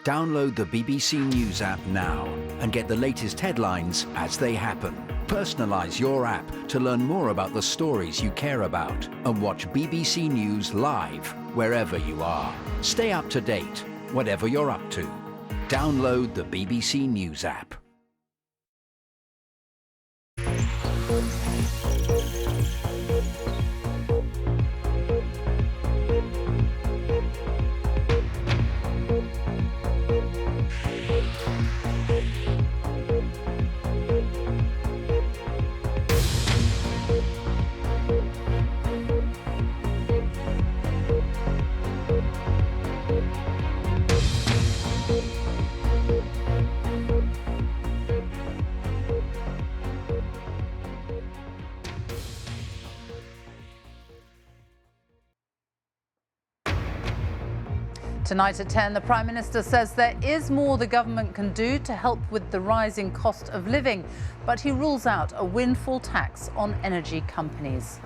Download the BBC News app now and get the latest headlines as they happen. Personalise your app to learn more about the stories you care about and watch BBC News live wherever you are. Stay up to date, whatever you're up to. Download the BBC News app. Tonight at 10, the Prime Minister says there is more the government can do to help with the rising cost of living, but he rules out a windfall tax on energy companies.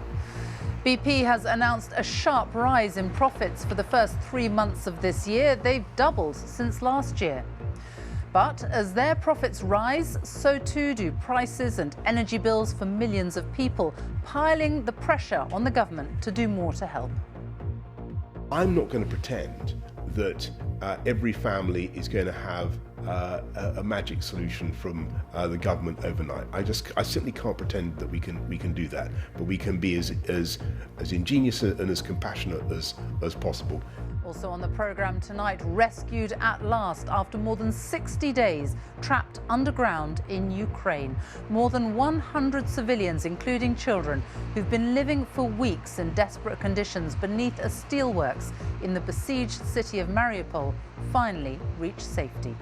BP has announced a sharp rise in profits for the first 3 months of this year. They've doubled since last year. But as their profits rise, so too do prices and energy bills for millions of people, piling the pressure on the government to do more to help. I'm not going to pretend that every family is going to have a magic solution from the government overnight. I simply can't pretend that we can do that, but we can be as ingenious and as compassionate as possible. Also on the programme tonight, rescued at last after more than 60 days trapped underground in Ukraine. More than 100 civilians, including children, who've been living for weeks in desperate conditions beneath a steelworks in the besieged city of Mariupol, finally reach safety.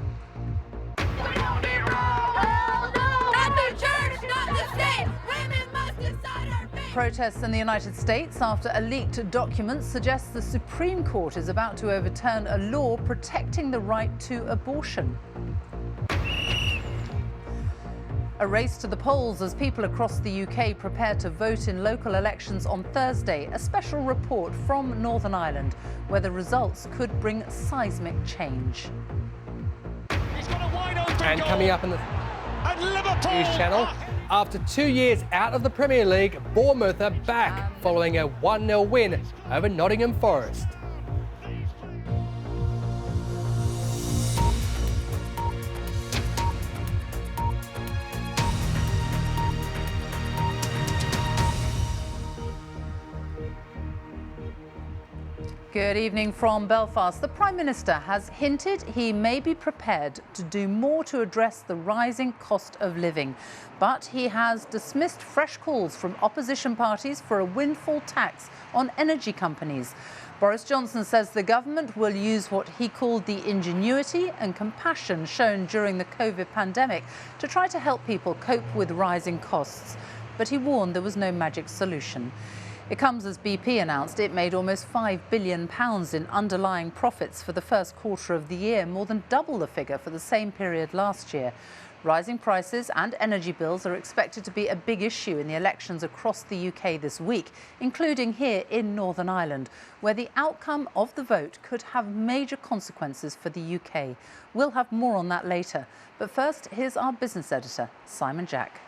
Protests in the United States after a leaked document suggests the Supreme Court is about to overturn a law protecting the right to abortion. A race to the polls as people across the UK prepare to vote in local elections on Thursday. A special report from Northern Ireland where the results could bring seismic change. He's got a wide open and goal. coming up in the And Liverpool News Channel, after 2 years out of the Premier League, Bournemouth are back following a 1-0 win over Nottingham Forest. Good evening from Belfast. The Prime Minister has hinted he may be prepared to do more to address the rising cost of living. But he has dismissed fresh calls from opposition parties for a windfall tax on energy companies. Boris Johnson says the government will use what he called the ingenuity and compassion shown during the COVID pandemic to try to help people cope with rising costs. But he warned there was no magic solution. It comes as BP announced it made almost £5 billion in underlying profits for the first quarter of the year, more than double the figure for the same period last year. Rising prices and energy bills are expected to be a big issue in the elections across the UK this week, including here in Northern Ireland, where the outcome of the vote could have major consequences for the UK. We'll have more on that later. But first, here's our business editor, Simon Jack.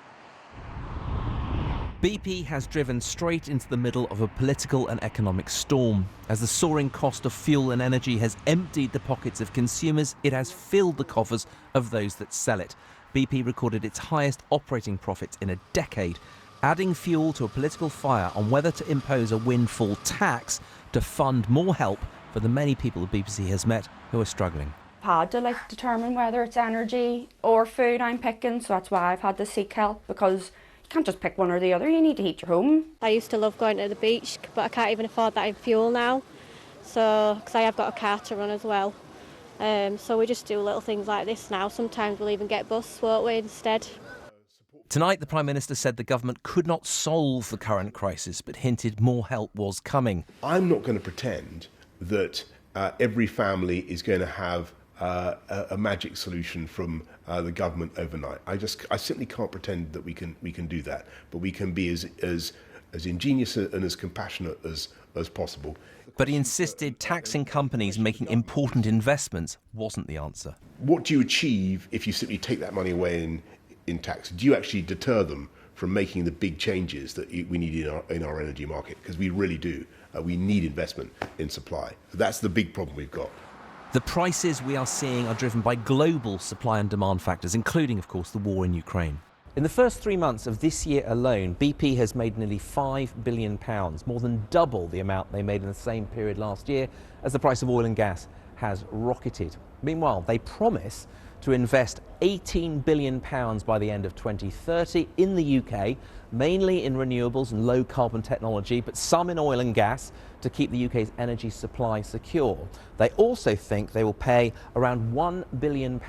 BP has driven straight into the middle of a political and economic storm. As the soaring cost of fuel and energy has emptied the pockets of consumers, it has filled the coffers of those that sell it. BP recorded its highest operating profits in a decade, adding fuel to a political fire on whether to impose a windfall tax to fund more help for the many people the BBC has met who are struggling. I've had to determine whether it's energy or food I'm picking, so that's why I've had to seek help, because you can't just pick one or the other, you need to heat your home. I used to love going to the beach, but I can't even afford that in fuel now, so because I have got a car to run as well. So we just do little things like this now. Sometimes we'll even get bus, won't we, instead. Tonight, the Prime Minister said the government could not solve the current crisis, but hinted more help was coming. I'm not going to pretend that every family is going to have a magic solution from the government overnight. I simply can't pretend that we can do that, but we can be as ingenious and as compassionate as possible. But he insisted taxing companies making important investments wasn't the answer. What do you achieve if you simply take that money away in tax? Do you actually deter them from making the big changes that we need in our energy market? Because we really do. We need investment in supply. That's the big problem we've got. The prices we are seeing are driven by global supply and demand factors, including, of course, the war in Ukraine. In the first 3 months of this year alone, BP has made nearly £5 billion, more than double the amount they made in the same period last year, as the price of oil and gas has rocketed. Meanwhile, they promise to invest £18 billion by the end of 2030 in the UK, mainly in renewables and low carbon technology, but some in oil and gas to keep the UK's energy supply secure. They also think they will pay around £1 billion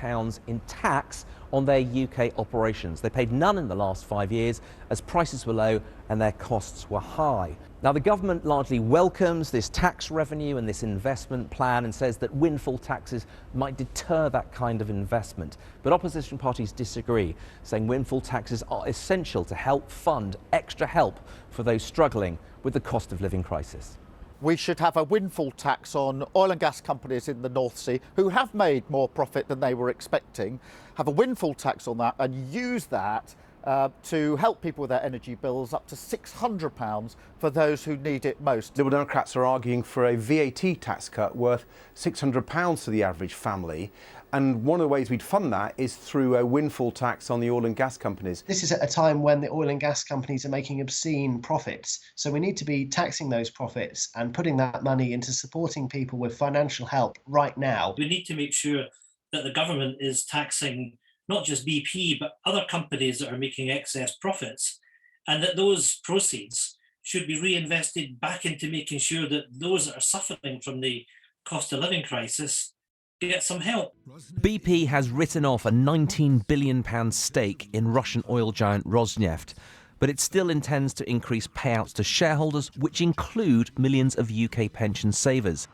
in tax on their UK operations. They paid none in the last 5 years as prices were low and their costs were high. Now, the government largely welcomes this tax revenue and this investment plan and says that windfall taxes might deter that kind of investment. But opposition parties disagree, saying windfall taxes are essential to help fund extra help for those struggling with the cost of living crisis. We should have a windfall tax on oil and gas companies in the North Sea who have made more profit than they were expecting, have a windfall tax on that and use that to help people with their energy bills, up to £600 for those who need it most. Liberal Democrats are arguing for a VAT tax cut worth £600 to the average family. And one of the ways we'd fund that is through a windfall tax on the oil and gas companies. This is at a time when the oil and gas companies are making obscene profits. So we need to be taxing those profits and putting that money into supporting people with financial help right now. We need to make sure that the government is taxing not just BP, but other companies that are making excess profits, and that those proceeds should be reinvested back into making sure that those that are suffering from the cost of living crisis get some help. BP has written off a £19 billion stake in Russian oil giant Rosneft, but it still intends to increase payouts to shareholders, which include millions of UK pension savers.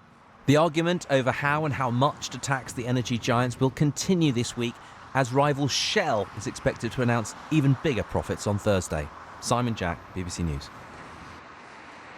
The argument over how and how much to tax the energy giants will continue this week, as rival Shell is expected to announce even bigger profits on Thursday. Simon Jack, BBC News.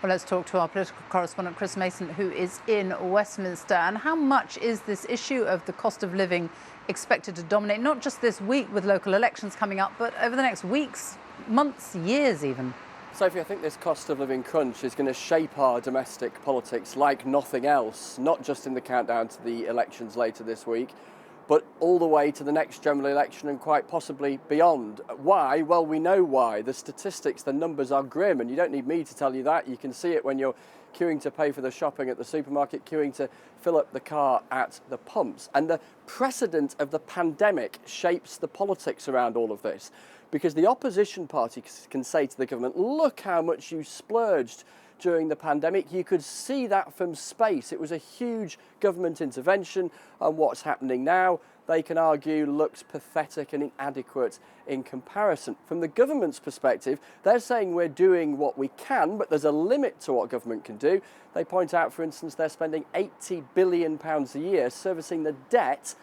Well, let's talk to our political correspondent, Chris Mason, who is in Westminster. And how much is this issue of the cost of living expected to dominate, not just this week with local elections coming up, but over the next weeks, months, years even? Sophie, I think this cost of living crunch is going to shape our domestic politics like nothing else, not just in the countdown to the elections later this week, but all the way to the next general election and quite possibly beyond. Why? Well, we know why. The statistics, the numbers are grim, and you don't need me to tell you that. You can see it when you're queuing to pay for the shopping at the supermarket, queuing to fill up the car at the pumps. And the precedent of the pandemic shapes the politics around all of this, because the opposition party can say to the government, look how much you splurged during the pandemic. You could see that from space. It was a huge government intervention, and what's happening now, they can argue, looks pathetic and inadequate in comparison. From the government's perspective, they're saying we're doing what we can, but there's a limit to what government can do. They point out, for instance, they're spending £80 billion a year servicing the debt,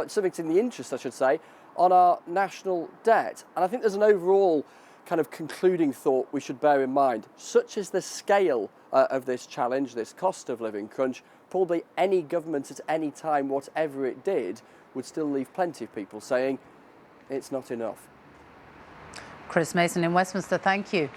servicing the interest, I should say, on our national debt. And I think there's an overall kind of concluding thought we should bear in mind. Such is the scale of this challenge, this cost of living crunch, probably any government at any time, whatever it did, would still leave plenty of people saying it's not enough. Chris Mason in Westminster, thank you.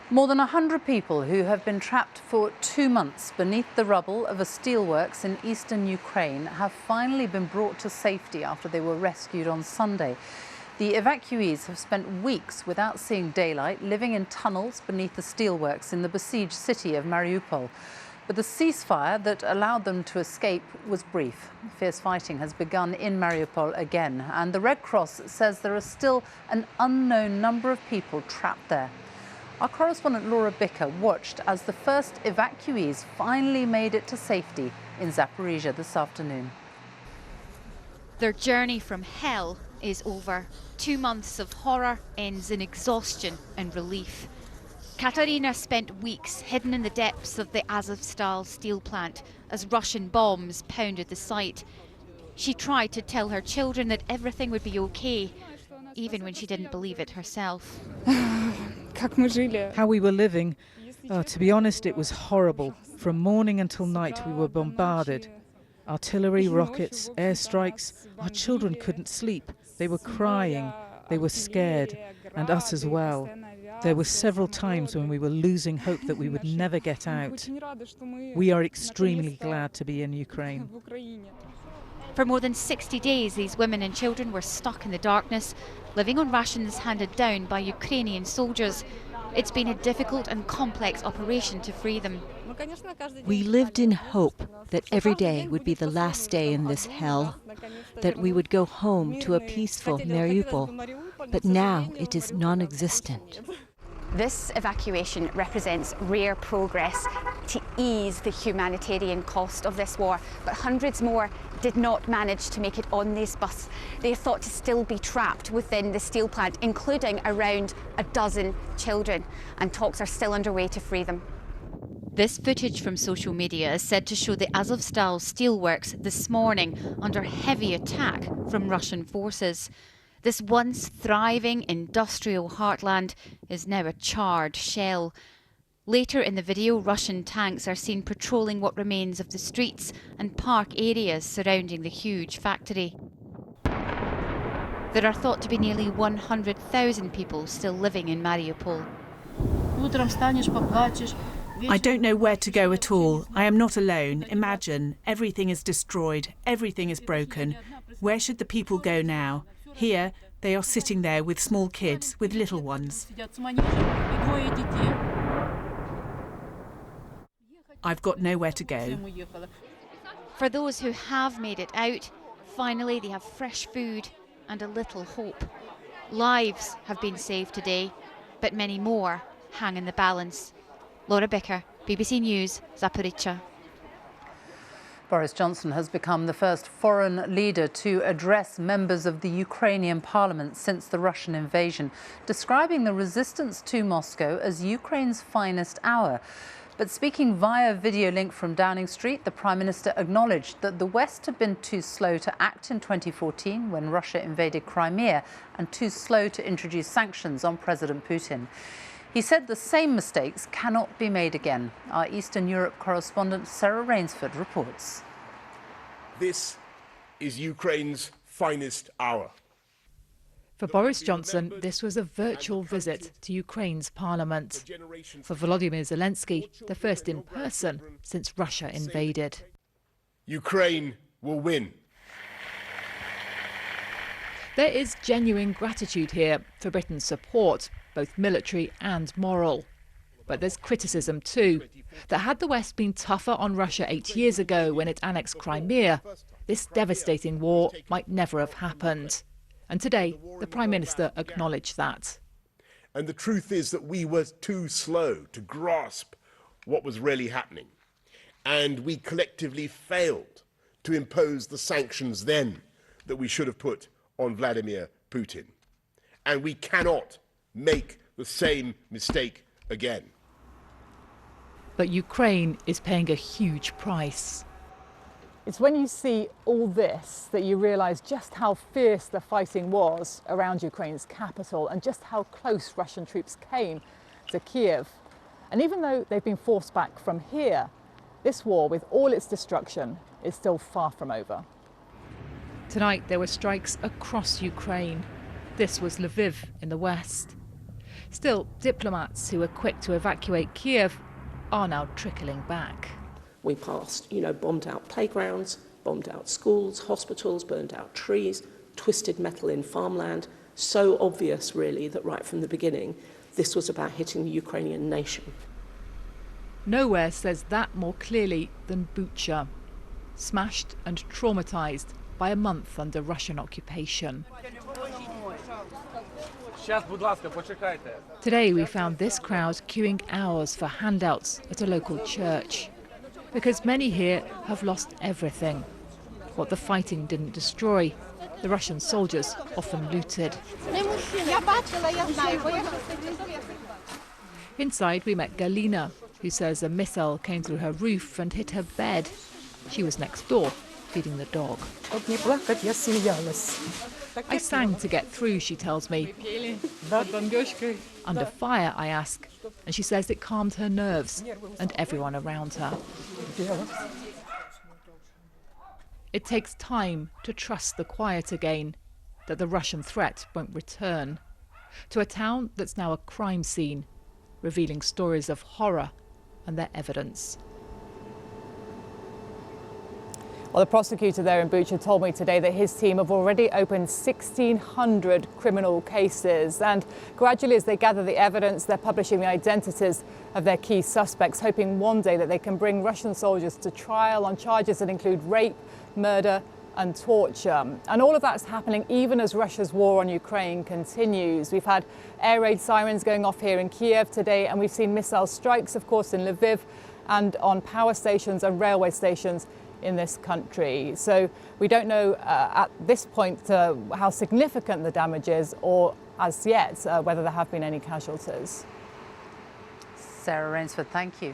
More than 100 people who have been trapped for 2 months beneath the rubble of a steelworks in eastern Ukraine have finally been brought to safety after they were rescued on Sunday. The evacuees have spent weeks without seeing daylight, living in tunnels beneath the steelworks in the besieged city of Mariupol. But the ceasefire that allowed them to escape was brief. Fierce fighting has begun in Mariupol again, and the Red Cross says there are still an unknown number of people trapped there. Our correspondent Laura Bicker watched as the first evacuees finally made it to safety in Zaporizhia this afternoon. Their journey from hell is over. 2 months of horror ends in exhaustion and relief. Katarina spent weeks hidden in the depths of the Azovstal steel plant as Russian bombs pounded the site. She tried to tell her children that everything would be okay, even when she didn't believe it herself. How we were living, to be honest, it was horrible. From morning until night we were bombarded. Artillery, rockets, airstrikes. Our children couldn't sleep. They were crying. They were scared. And us as well. There were several times when we were losing hope that we would never get out. We are extremely glad to be in Ukraine. For more than 60 days, these women and children were stuck in the darkness, living on rations handed down by Ukrainian soldiers. It's been a difficult and complex operation to free them. We lived in hope that every day would be the last day in this hell, that we would go home to a peaceful Mariupol, but now it is non-existent. This evacuation represents rare progress to ease the humanitarian cost of this war, but hundreds more did not manage to make it on this bus. They are thought to still be trapped within the steel plant, including around a dozen children, and talks are still underway to free them. This footage from social media is said to show the Azovstal steelworks this morning under heavy attack from Russian forces. This once thriving industrial heartland is now a charred shell. Later in the video, Russian tanks are seen patrolling what remains of the streets and park areas surrounding the huge factory. There are thought to be nearly 100,000 people still living in Mariupol. I don't know where to go at all. I am not alone. Imagine, everything is destroyed, everything is broken. Where should the people go now? Here, they are sitting there with small kids, with little ones. I've got nowhere to go. For those who have made it out, finally they have fresh food and a little hope. Lives have been saved today, but many more hang in the balance. Laura Bicker, BBC News, Zaporizhzhia. Boris Johnson has become the first foreign leader to address members of the Ukrainian parliament since the Russian invasion, describing the resistance to Moscow as Ukraine's finest hour. But speaking via video link from Downing Street, the Prime Minister acknowledged that the West had been too slow to act in 2014 when Russia invaded Crimea and too slow to introduce sanctions on President Putin. He said the same mistakes cannot be made again. Our Eastern Europe correspondent Sarah Rainsford reports. This is Ukraine's finest hour. For Boris Johnson, this was a virtual visit to Ukraine's parliament. For Volodymyr Zelensky, the first in person since Russia invaded. Ukraine will win. There is genuine gratitude here for Britain's support, both military and moral. But there's criticism too, that had the West been tougher on Russia 8 years ago when it annexed Crimea, this devastating war might never have happened. And today, the Prime Minister acknowledged that. And the truth is that we were too slow to grasp what was really happening. And we collectively failed to impose the sanctions then that we should have put on Vladimir Putin. And we cannot make the same mistake again. But Ukraine is paying a huge price. It's when you see all this that you realise just how fierce the fighting was around Ukraine's capital and just how close Russian troops came to Kiev. And even though they've been forced back from here, this war, with all its destruction, is still far from over. Tonight there were strikes across Ukraine. This was Lviv in the west. Still, diplomats who were quick to evacuate Kiev are now trickling back. We passed, bombed out playgrounds, bombed out schools, hospitals, burned out trees, twisted metal in farmland. So obvious, really, that right from the beginning, this was about hitting the Ukrainian nation. Nowhere says that more clearly than Bucha, smashed and traumatised by a month under Russian occupation. Today we found this crowd queuing hours for handouts at a local church, because many here have lost everything. What the fighting didn't destroy, the Russian soldiers often looted. Inside we met Galina, who says a missile came through her roof and hit her bed. She was next door feeding the dog. I sang to get through, she tells me. Under fire, I ask, and she says it calmed her nerves and everyone around her. It takes time to trust the quiet again, that the Russian threat won't return, to a town that's now a crime scene, revealing stories of horror and their evidence. Well, the prosecutor there in Bucha told me today that his team have already opened 1,600 criminal cases. And gradually, as they gather the evidence, they're publishing the identities of their key suspects, hoping one day that they can bring Russian soldiers to trial on charges that include rape, murder and torture. And all of that's happening even as Russia's war on Ukraine continues. We've had air raid sirens going off here in Kiev today, and we've seen missile strikes, of course, in Lviv and on power stations and railway stations in this country. So we don't know at this point how significant the damage is, or as yet whether there have been any casualties. Sarah Rainsford, thank you.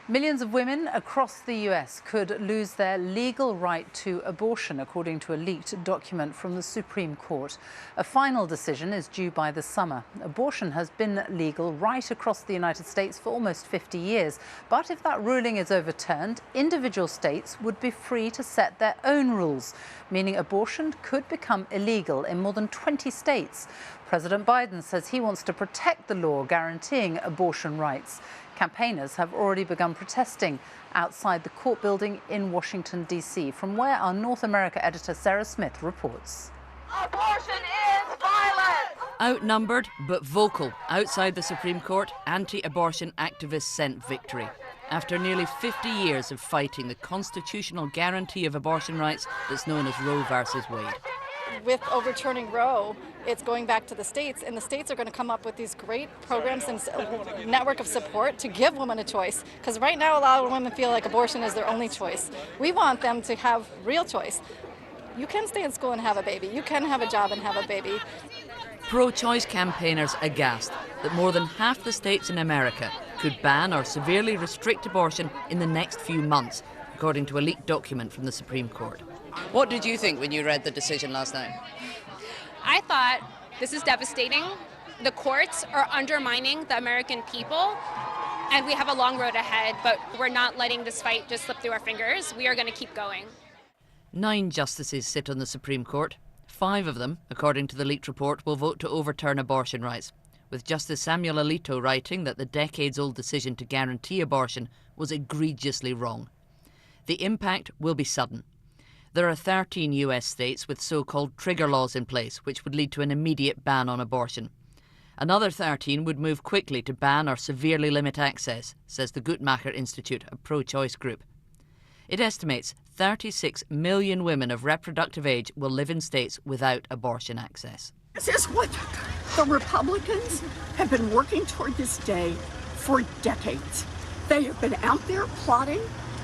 Millions of women across the US could lose their legal right to abortion, according to a leaked document from the Supreme Court. A final decision is due by the summer. Abortion has been legal right across the United States for almost 50 years. But if that ruling is overturned, individual states would be free to set their own rules, meaning abortion could become illegal in more than 20 states. President Biden says he wants to protect the law guaranteeing abortion rights. Campaigners have already begun protesting outside the court building in Washington, D.C., from where our North America editor Sarah Smith reports. Abortion is violent! Outnumbered but vocal outside the Supreme Court, anti-abortion activists sent victory. After nearly 50 years of fighting the constitutional guarantee of abortion rights that's known as Roe versus Wade. With overturning Roe, it's going back to the states, and the states are going to come up with these great programs and a network of support to give women a choice. Because right now, a lot of women feel like abortion is their only choice. We want them to have real choice. You can stay in school and have a baby. You can have a job and have a baby. Pro-choice campaigners aghast that more than half the states in America could ban or severely restrict abortion in the next few months, according to a leaked document from the Supreme Court. What did you think when you read the decision last night? I thought this is devastating. The courts are undermining the American people, and we have a long road ahead, but we're not letting this fight just slip through our fingers. We are going to keep going. 9 justices sit on the Supreme Court. 5 of them, according to the leaked report, will vote to overturn abortion rights, with Justice Samuel Alito writing that the decades-old decision to guarantee abortion was egregiously wrong. The impact will be sudden. There are 13 US states with so-called trigger laws in place, which would lead to an immediate ban on abortion. Another 13 would move quickly to ban or severely limit access, says the Guttmacher Institute, a pro-choice group. It estimates 36 million women of reproductive age will live in states without abortion access. This is what the Republicans have been working toward this day for decades. They have been out there plotting,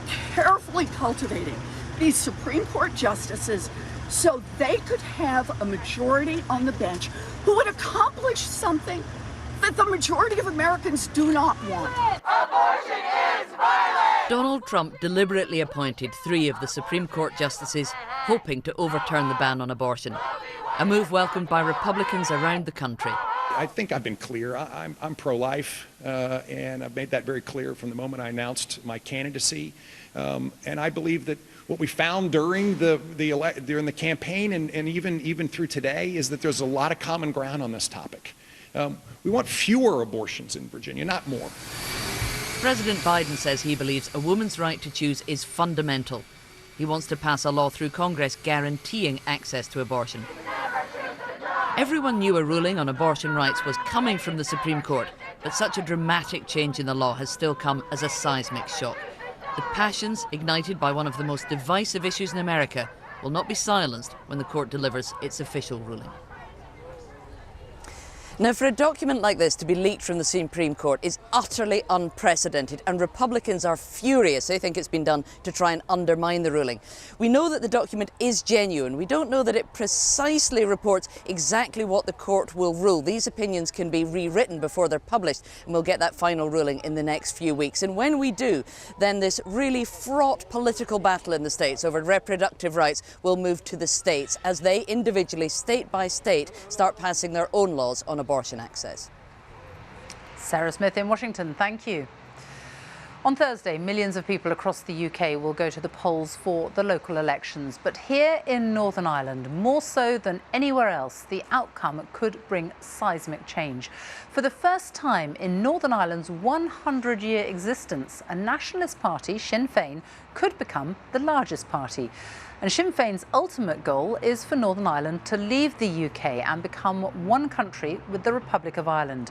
carefully cultivating these Supreme Court justices so they could have a majority on the bench who would accomplish something that the majority of Americans do not want. Abortion is violent! Donald Trump deliberately appointed 3 of the Supreme Court justices, hoping to overturn the ban on abortion. A move welcomed by Republicans around the country. I think I've been clear. I'm pro-life, and I've made that very clear from the moment I announced my candidacy. And I believe that what we found during the campaign and even through today is that there's a lot of common ground on this topic. We want fewer abortions in Virginia, not more. President Biden says he believes a woman's right to choose is fundamental. He wants to pass a law through Congress guaranteeing access to abortion. Everyone knew a ruling on abortion rights was coming from the Supreme Court, but such a dramatic change in the law has still come as a seismic shock. The passions ignited by one of the most divisive issues in America will not be silenced when the court delivers its official ruling. Now, for a document like this to be leaked from the Supreme Court is utterly unprecedented, and Republicans are furious. They think it's been done to try and undermine the ruling. We know that the document is genuine. We don't know that it precisely reports exactly what the court will rule. These opinions can be rewritten before they're published, and we'll get that final ruling in the next few weeks. And when we do, then this really fraught political battle in the States over reproductive rights will move to the states as they individually, state by state, start passing their own laws on abortion access. Sarah Smith in Washington, thank you. On Thursday, millions of people across the UK will go to the polls for the local elections. But here in Northern Ireland, more so than anywhere else, the outcome could bring seismic change. For the first time in Northern Ireland's 100-year existence, a nationalist party, Sinn Féin, could become the largest party. And Sinn Féin's ultimate goal is for Northern Ireland to leave the UK and become one country with the Republic of Ireland.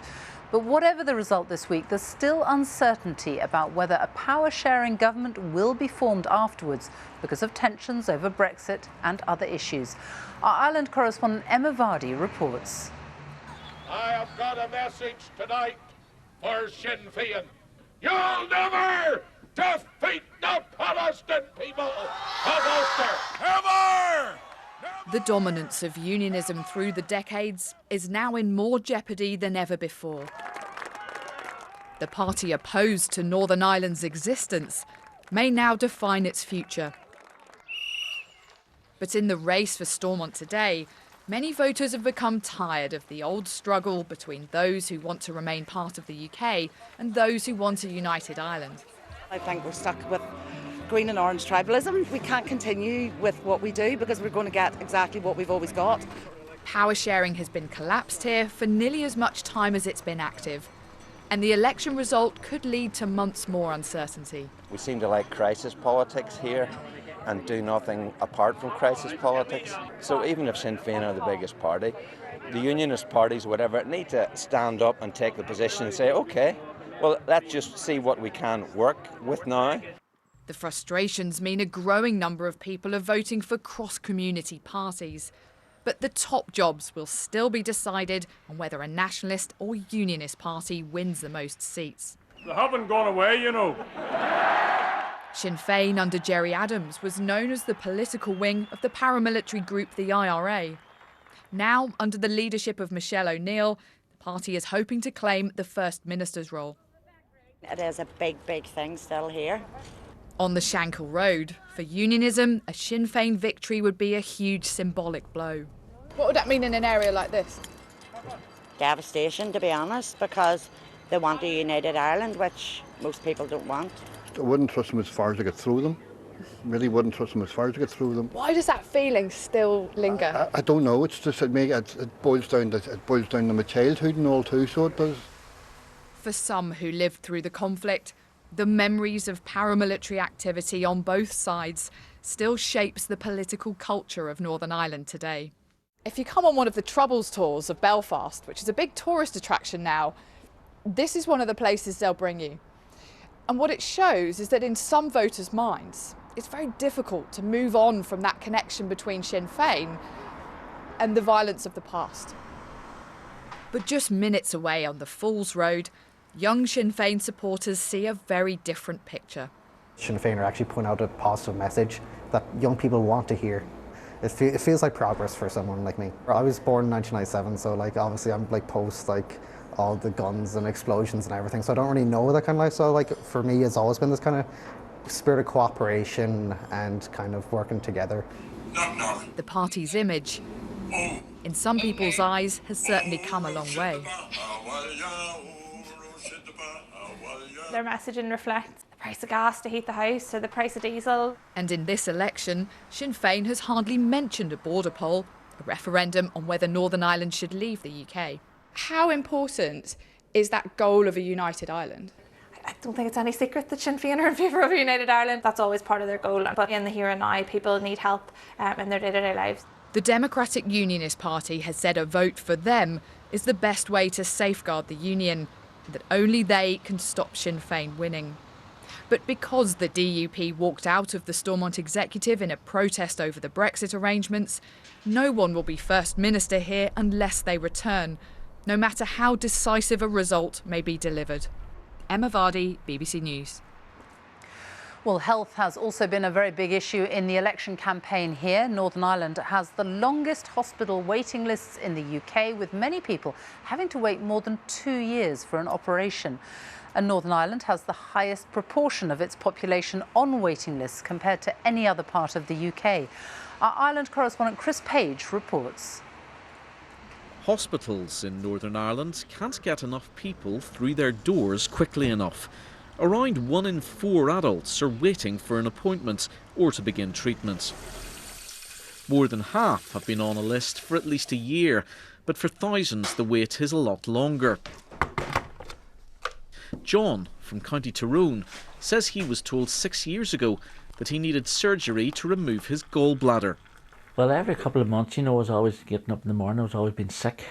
But whatever the result this week, there's still uncertainty about whether a power-sharing government will be formed afterwards because of tensions over Brexit and other issues. Our Ireland correspondent Emma Vardy reports. I have got a message tonight for Sinn Féin. You'll never defeat the Protestant people of Ulster! Never! The dominance of unionism through the decades is now in more jeopardy than ever before. The party opposed to Northern Ireland's existence may now define its future. But in the race for Stormont today, many voters have become tired of the old struggle between those who want to remain part of the UK and those who want a united Ireland. I think we're stuck with green and orange tribalism. We can't continue with what we do because we're going to get exactly what we've always got. Power sharing has been collapsed here for nearly as much time as it's been active. And the election result could lead to months more uncertainty. We seem to like crisis politics here and do nothing apart from crisis politics. So even if Sinn Féin are the biggest party, the unionist parties, whatever, need to stand up and take the position and say, OK, well, let's just see what we can work with now. The frustrations mean a growing number of people are voting for cross-community parties. But the top jobs will still be decided on whether a nationalist or unionist party wins the most seats. They haven't gone away, you know. Sinn Féin under Gerry Adams was known as the political wing of the paramilitary group the IRA. Now, under the leadership of Michelle O'Neill, the party is hoping to claim the First Minister's role. It is a big, big thing still here. On the Shankill Road, for unionism, a Sinn Féin victory would be a huge symbolic blow. What would that mean in an area like this? Devastation, to be honest, because they want a united Ireland, which most people don't want. I wouldn't trust them as far as I get through them. Really wouldn't trust them as far as I get through them. Why does that feeling still linger? I don't know. It's just it boils down to my childhood and all too. So it does. For some who lived through the conflict, the memories of paramilitary activity on both sides still shapes the political culture of Northern Ireland today. If you come on one of the Troubles tours of Belfast, which is a big tourist attraction now, this is one of the places they'll bring you. And what it shows is that in some voters' minds, it's very difficult to move on from that connection between Sinn Féin and the violence of the past. But just minutes away on the Falls Road, young Sinn Féin supporters see a very different picture. Sinn Féin are actually putting out a positive message that young people want to hear. It feels like progress for someone like me. I was born in 1997, so obviously I'm post all the guns and explosions and everything, so I don't really know that kind of lifestyle. For me, it's always been this kind of spirit of cooperation and kind of working together. The party's image, in some people's eyes, has certainly come a long way. Their messaging reflects the price of gas to heat the house or the price of diesel. And in this election, Sinn Féin has hardly mentioned a border poll, a referendum on whether Northern Ireland should leave the UK. How important is that goal of a united Ireland? I don't think it's any secret that Sinn Féin are in favour of a united Ireland. That's always part of their goal. But in the here and now, people need help in their day-to-day lives. The Democratic Unionist Party has said a vote for them is the best way to safeguard the union, that only they can stop Sinn Féin winning. But because the DUP walked out of the Stormont executive in a protest over the Brexit arrangements, no one will be First Minister here unless they return. no matter how decisive a result may be delivered. Emma Vardy, BBC News. Well, health has also been a very big issue in the election campaign here. Northern Ireland has the longest hospital waiting lists in the UK, with many people having to wait more than 2 years for an operation. And Northern Ireland has the highest proportion of its population on waiting lists compared to any other part of the UK. Our Ireland correspondent Chris Page reports. Hospitals in Northern Ireland can't get enough people through their doors quickly enough. Around 1 in 4 adults are waiting for an appointment or to begin treatment. More than half have been on a list for at least a year, but for thousands the wait is a lot longer. John, from County Tyrone, says he was told 6 years ago that he needed surgery to remove his gallbladder. Well, every couple of months, I was always getting up in the morning, I was always being sick,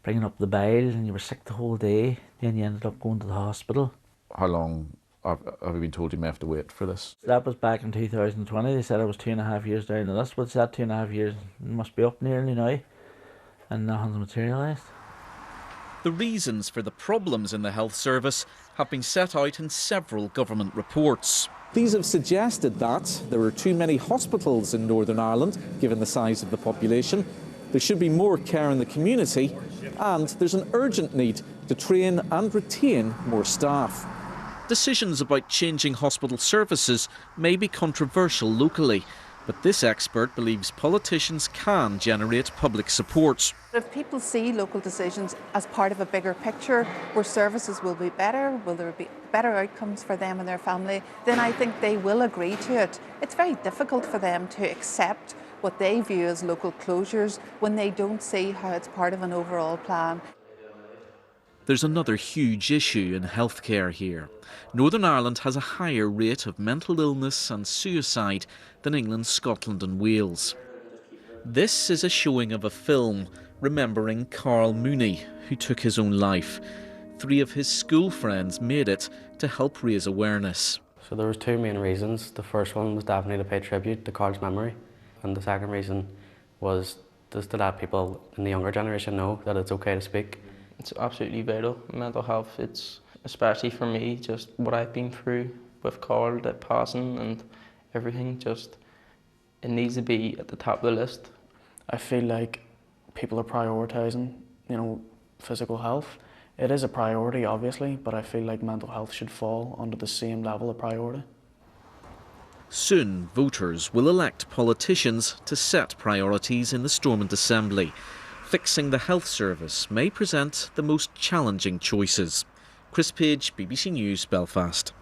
bringing up the bile, and you were sick the whole day, then you ended up going to the hospital. How long have you been told you may have to wait for this? That was back in 2020, they said I was 2.5 years down the list, but that 2.5 years must be up nearly now, and nothing's materialised. The reasons for the problems in the health service have been set out in several government reports. These have suggested that there are too many hospitals in Northern Ireland, given the size of the population. There should be more care in the community, and there's an urgent need to train and retain more staff. Decisions about changing hospital services may be controversial locally, but this expert believes politicians can generate public support. If people see local decisions as part of a bigger picture where services will be better, will there be better outcomes for them and their family, then I think they will agree to it. It's very difficult for them to accept what they view as local closures when they don't see how it's part of an overall plan. There's another huge issue in healthcare here. Northern Ireland has a higher rate of mental illness and suicide than England, Scotland and Wales. This is a showing of a film remembering Carl Mooney, who took his own life. 3 of his school friends made it to help raise awareness. So there was 2 main reasons. The first one was definitely to pay tribute to Carl's memory, and the second reason was just to let people in the younger generation know that it's okay to speak. It's absolutely vital, mental health. It's especially for me, just what I've been through with Carl, the passing and everything, just it needs to be at the top of the list. I feel like people are prioritising, physical health. It is a priority, obviously, but I feel like mental health should fall under the same level of priority. Soon, voters will elect politicians to set priorities in the Stormont Assembly. Fixing the health service may present the most challenging choices. Chris Page, BBC News, Belfast.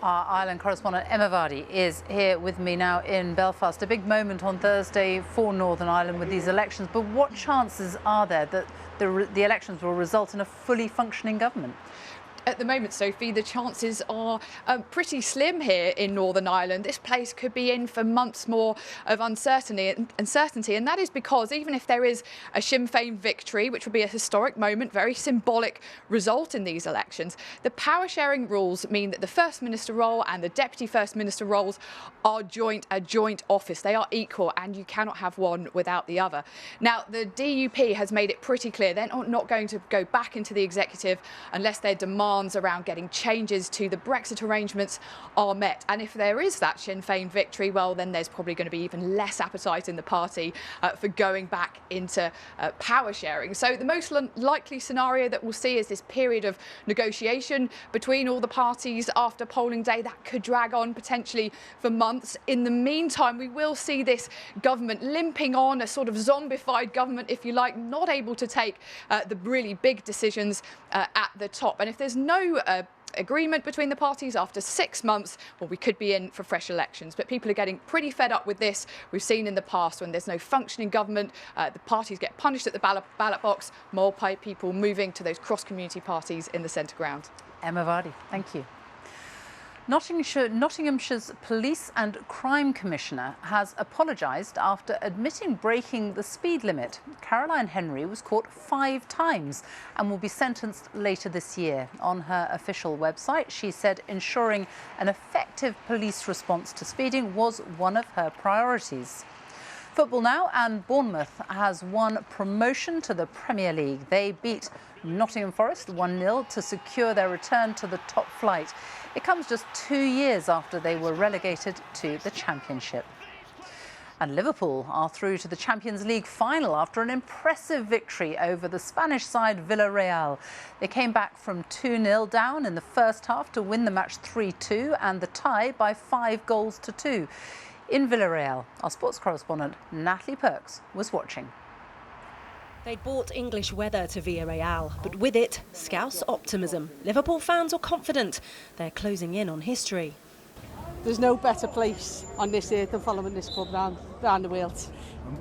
Our Ireland correspondent Emma Vardy is here with me now in Belfast. A big moment on Thursday for Northern Ireland with these elections, but what chances are there that the elections will result in a fully functioning government? At the moment, Sophie, the chances are pretty slim here in Northern Ireland. This place could be in for months more of uncertainty, and that is because even if there is a Sinn Féin victory, which would be a historic moment, very symbolic result in these elections, the power sharing rules mean that the First Minister role and the Deputy First Minister roles are a joint office. They are equal, and you cannot have one without the other. Now, the DUP has made it pretty clear they're not going to go back into the executive unless their demands around getting changes to the Brexit arrangements are met. And if there is that Sinn Féin victory, well, then there's probably going to be even less appetite in the party for going back into power sharing. So the most likely scenario that we'll see is this period of negotiation between all the parties after polling day. That could drag on potentially for months. In the meantime, we will see this government limping on, a sort of zombified government, if you like, not able to take the really big decisions at the top. And if there's no agreement between the parties after 6 months, well, we could be in for fresh elections. But people are getting pretty fed up with this. We've seen in the past when there's no functioning government, the parties get punished at the ballot box, more people moving to those cross-community parties in the centre ground. Emma Vardy, thank you. Nottinghamshire's Police and Crime Commissioner has apologised after admitting breaking the speed limit. Caroline Henry was caught 5 times and will be sentenced later this year. On her official website, she said ensuring an effective police response to speeding was one of her priorities. Football now, and Bournemouth has won promotion to the Premier League. They beat Nottingham Forest 1-0 to secure their return to the top flight. It comes just 2 years after they were relegated to the Championship. And Liverpool are through to the Champions League final after an impressive victory over the Spanish side Villarreal. They came back from 2-0 down in the first half to win the match 3-2 and the tie by 5 goals to 2. In Villarreal, our sports correspondent Natalie Perks was watching. They'd brought English weather to Villarreal, but with it, Scouse optimism. Liverpool fans are confident they're closing in on history. There's no better place on this earth than following this club round the world.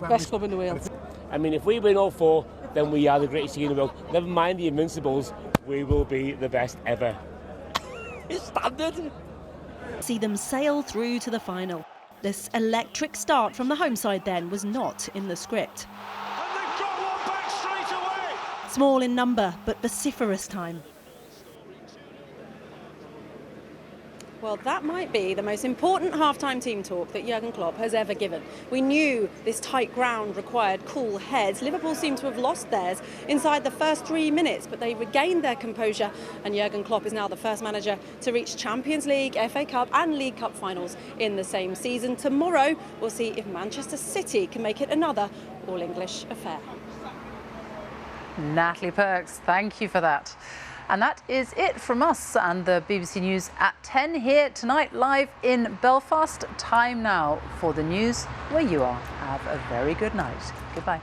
Best club in the world. I mean, if we win all 4, then we are the greatest team in the world. Never mind the Invincibles, we will be the best ever. It's standard. See them sail through to the final. This electric start from the home side then was not in the script. And they've got one back straight away. Small in number, but vociferous time. Well, that might be the most important half-time team talk that Jurgen Klopp has ever given. We knew this tight ground required cool heads. Liverpool seemed to have lost theirs inside the first 3 minutes, but they regained their composure, and Jurgen Klopp is now the first manager to reach Champions League, FA Cup and League Cup finals in the same season. Tomorrow, we'll see if Manchester City can make it another all-English affair. Natalie Perks, thank you for that. And that is it from us and the BBC News at 10 here tonight, live in Belfast. Time now for the news where you are. Have a very good night. Goodbye.